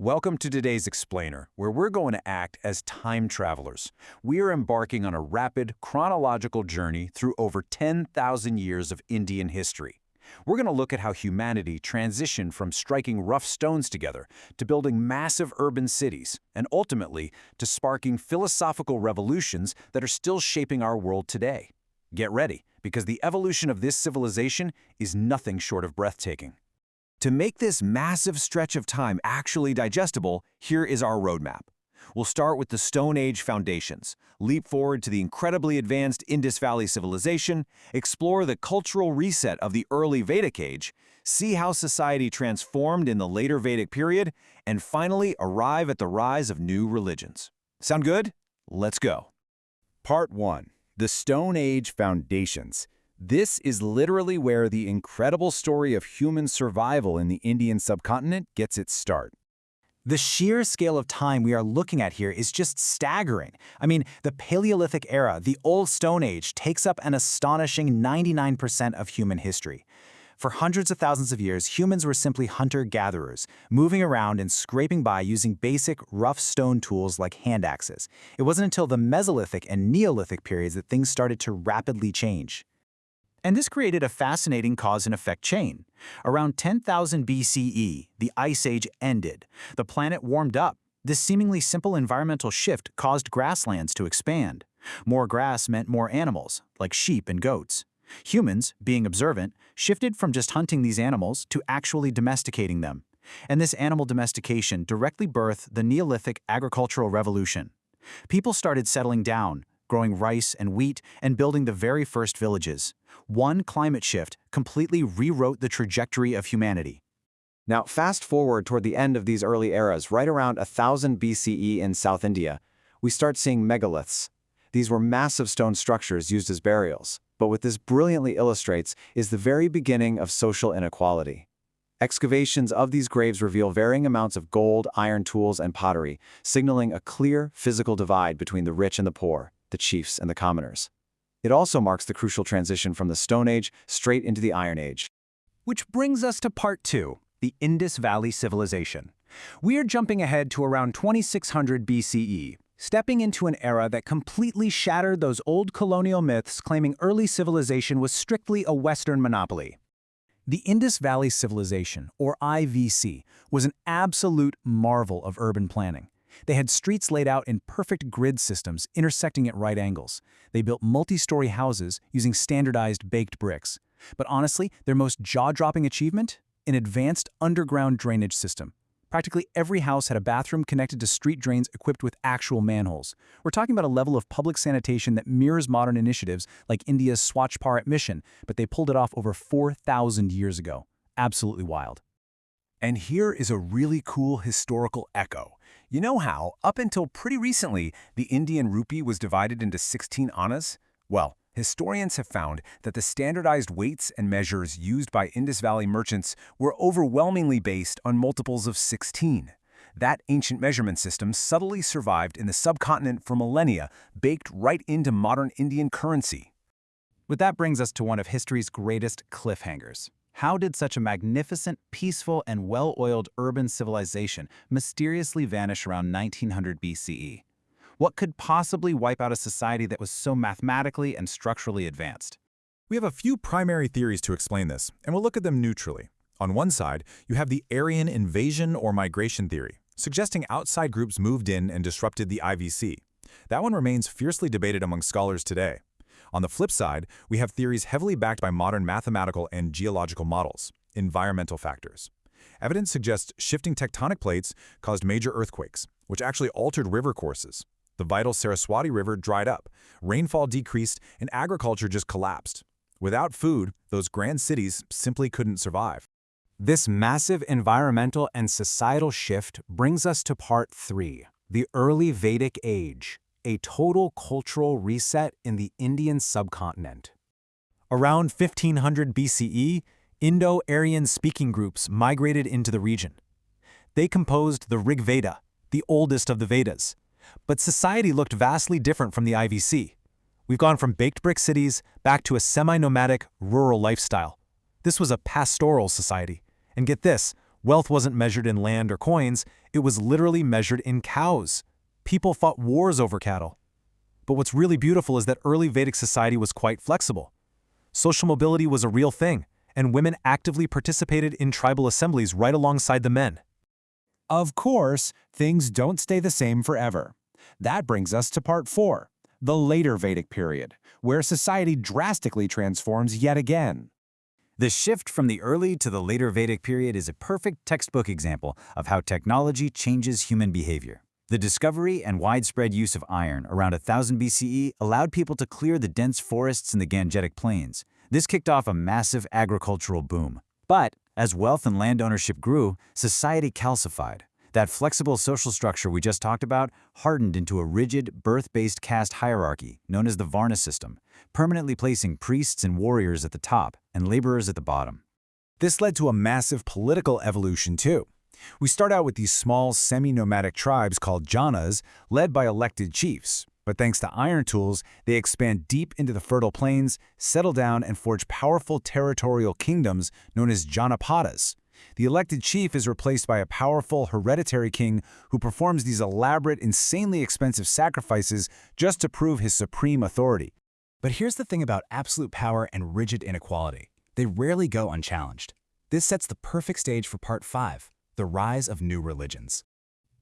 Welcome to today's Explainer, where we're going to act as time travelers. We are embarking on a rapid, chronological journey through over 10,000 years of Indian history. We're going to look at how humanity transitioned from striking rough stones together to building massive urban cities, and ultimately to sparking philosophical revolutions that are still shaping our world today. Get ready, because the evolution of this civilization is nothing short of breathtaking. To make this massive stretch of time actually digestible, here is our roadmap. We'll start with the Stone Age foundations, leap forward to the incredibly advanced Indus Valley civilization, explore the cultural reset of the early Vedic age, see how society transformed in the later Vedic period, and finally arrive at the rise of new religions. Sound good? Let's go. Part 1. The Stone Age Foundations. This is literally where the incredible story of human survival in the Indian subcontinent gets its start. The sheer scale of time we are looking at here is just staggering. I mean, the Paleolithic era, the Old Stone Age, takes up an astonishing 99% of human history. For hundreds of thousands of years, humans were simply hunter-gatherers, moving around and scraping by using basic, rough stone tools like hand axes. It wasn't until the Mesolithic and Neolithic periods that things started to rapidly change. And this created a fascinating cause and effect chain. Around 10,000 BCE, the Ice Age ended. The planet warmed up. This seemingly simple environmental shift caused grasslands to expand. More grass meant more animals, like sheep and goats. Humans, being observant, shifted from just hunting these animals to actually domesticating them. And this animal domestication directly birthed the Neolithic agricultural revolution. People started settling down, growing rice and wheat, and building the very first villages. One climate shift completely rewrote the trajectory of humanity. Now, fast forward toward the end of these early eras, right around 1000 BCE in South India, we start seeing megaliths. These were massive stone structures used as burials. But what this brilliantly illustrates is the very beginning of social inequality. Excavations of these graves reveal varying amounts of gold, iron tools, and pottery, signaling a clear physical divide between the rich and the poor, the chiefs and the commoners. It also marks the crucial transition from the Stone Age straight into the Iron Age. Which brings us to Part 2, the Indus Valley Civilization. We are jumping ahead to around 2600 BCE, stepping into an era that completely shattered those old colonial myths claiming early civilization was strictly a Western monopoly. The Indus Valley Civilization, or IVC, was an absolute marvel of urban planning. They had streets laid out in perfect grid systems intersecting at right angles. They built multi-story houses using standardized baked bricks. But honestly, their most jaw-dropping achievement? An advanced underground drainage system. Practically every house had a bathroom connected to street drains equipped with actual manholes. We're talking about a level of public sanitation that mirrors modern initiatives like India's Swachh Bharat mission, but they pulled it off over 4,000 years ago. Absolutely wild. And here is a really cool historical echo. You know how, up until pretty recently, the Indian rupee was divided into 16 annas? Well, historians have found that the standardized weights and measures used by Indus Valley merchants were overwhelmingly based on multiples of 16. That ancient measurement system subtly survived in the subcontinent for millennia, baked right into modern Indian currency. But that brings us to one of history's greatest cliffhangers. How did such a magnificent, peaceful, and well-oiled urban civilization mysteriously vanish around 1900 BCE? What could possibly wipe out a society that was so mathematically and structurally advanced? We have a few primary theories to explain this, and we'll look at them neutrally. On one side, you have the Aryan invasion or migration theory, suggesting outside groups moved in and disrupted the IVC. That one remains fiercely debated among scholars today. On the flip side, we have theories heavily backed by modern mathematical and geological models, environmental factors. Evidence suggests shifting tectonic plates caused major earthquakes, which actually altered river courses. The vital Saraswati River dried up, rainfall decreased, and agriculture just collapsed. Without food, those grand cities simply couldn't survive. This massive environmental and societal shift brings us to Part 3, the early Vedic Age, a total cultural reset in the Indian subcontinent. Around 1500 BCE, Indo-Aryan speaking groups migrated into the region. They composed the Rig Veda, the oldest of the Vedas. But society looked vastly different from the IVC. We've gone from baked brick cities back to a semi-nomadic, rural lifestyle. This was a pastoral society. And get this, Wealth wasn't measured in land or coins, it was literally measured in cows. People fought wars over cattle. But what's really beautiful is that early Vedic society was quite flexible. Social mobility was a real thing, and women actively participated in tribal assemblies right alongside the men. Of course, things don't stay the same forever. That brings us to part 4, the later Vedic period, where society drastically transforms yet again. The shift from the early to the later Vedic period is a perfect textbook example of how technology changes human behavior. The discovery and widespread use of iron around 1000 BCE allowed people to clear the dense forests in the Gangetic Plains. This kicked off a massive agricultural boom. But as wealth and land ownership grew, society calcified. That flexible social structure we just talked about hardened into a rigid, birth-based caste hierarchy known as the Varna system, permanently placing priests and warriors at the top and laborers at the bottom. This led to a massive political evolution too. We start out with these small, semi-nomadic tribes called janas, led by elected chiefs. But thanks to iron tools, they expand deep into the fertile plains, settle down, and forge powerful territorial kingdoms known as Janapadas. The elected chief is replaced by a powerful hereditary king who performs these elaborate, insanely expensive sacrifices just to prove his supreme authority. But here's the thing about absolute power and rigid inequality. They rarely go unchallenged. This sets the perfect stage for part 5, the rise of new religions.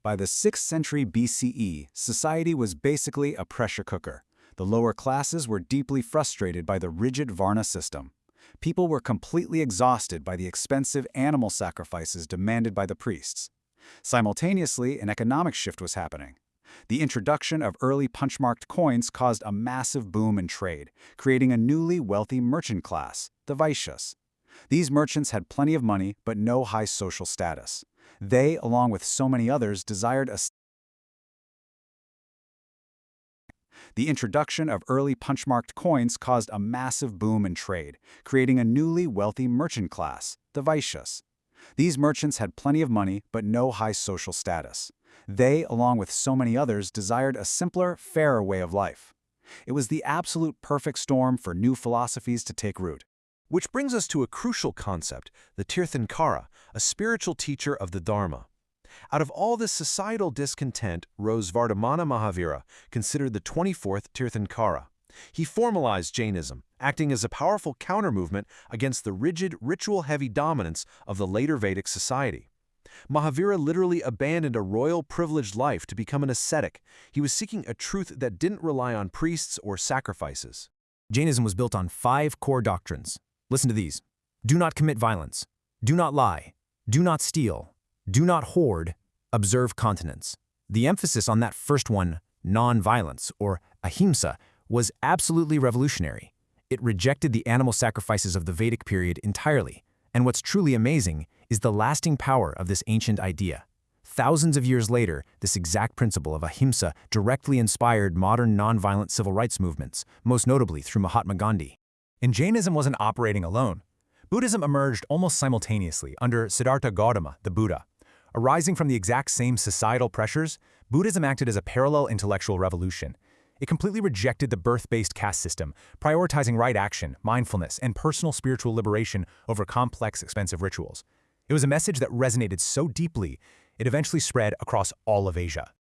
By the 6th century BCE, society was basically a pressure cooker. The lower classes were deeply frustrated by the rigid Varna system. People were completely exhausted by the expensive animal sacrifices demanded by the priests. Simultaneously, an economic shift was happening. The introduction of early punch-marked coins caused a massive boom in trade, creating a newly wealthy merchant class, the Vaishyas. These merchants had plenty of money but no high social status. They, along with so many others, desired a The introduction of early punch-marked coins caused a massive boom in trade, creating a newly wealthy merchant class, the Vaishyas. These merchants had plenty of money but no high social status. They, along with so many others, desired a simpler, fairer way of life. It was the absolute perfect storm for new philosophies to take root. Which brings us to a crucial concept, the Tirthankara, a spiritual teacher of the Dharma. Out of all this societal discontent rose Vardhamana Mahavira, considered the 24th Tirthankara. He formalized Jainism, acting as a powerful counter-movement against the rigid, ritual-heavy dominance of the later Vedic society. Mahavira literally abandoned a royal, privileged life to become an ascetic. He was seeking a truth that didn't rely on priests or sacrifices. Jainism was built on 5 core doctrines. Listen to these. Do not commit violence. Do not lie. Do not steal. Do not hoard. Observe continence. The emphasis on that first one, non-violence, or ahimsa, was absolutely revolutionary. It rejected the animal sacrifices of the Vedic period entirely. And what's truly amazing is the lasting power of this ancient idea. Thousands of years later, this exact principle of ahimsa directly inspired modern nonviolent civil rights movements, most notably through Mahatma Gandhi. And Jainism wasn't operating alone. Buddhism emerged almost simultaneously under Siddhartha Gautama, the Buddha. Arising from the exact same societal pressures, Buddhism acted as a parallel intellectual revolution. It completely rejected the birth-based caste system, prioritizing right action, mindfulness, and personal spiritual liberation over complex, expensive rituals. It was a message that resonated so deeply, it eventually spread across all of Asia.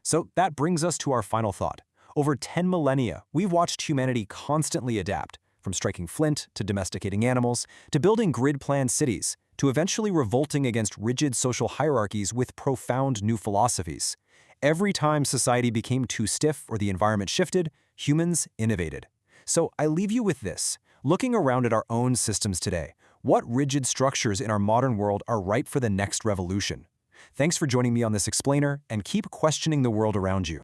So that brings us to our final thought. Over 10 millennia, we've watched humanity constantly adapt, from striking flint to domesticating animals, to building grid-planned cities, to eventually revolting against rigid social hierarchies with profound new philosophies. Every time society became too stiff or the environment shifted, humans innovated. So I leave you with this. Looking around at our own systems today, what rigid structures in our modern world are ripe for the next revolution? Thanks for joining me on this explainer, and keep questioning the world around you.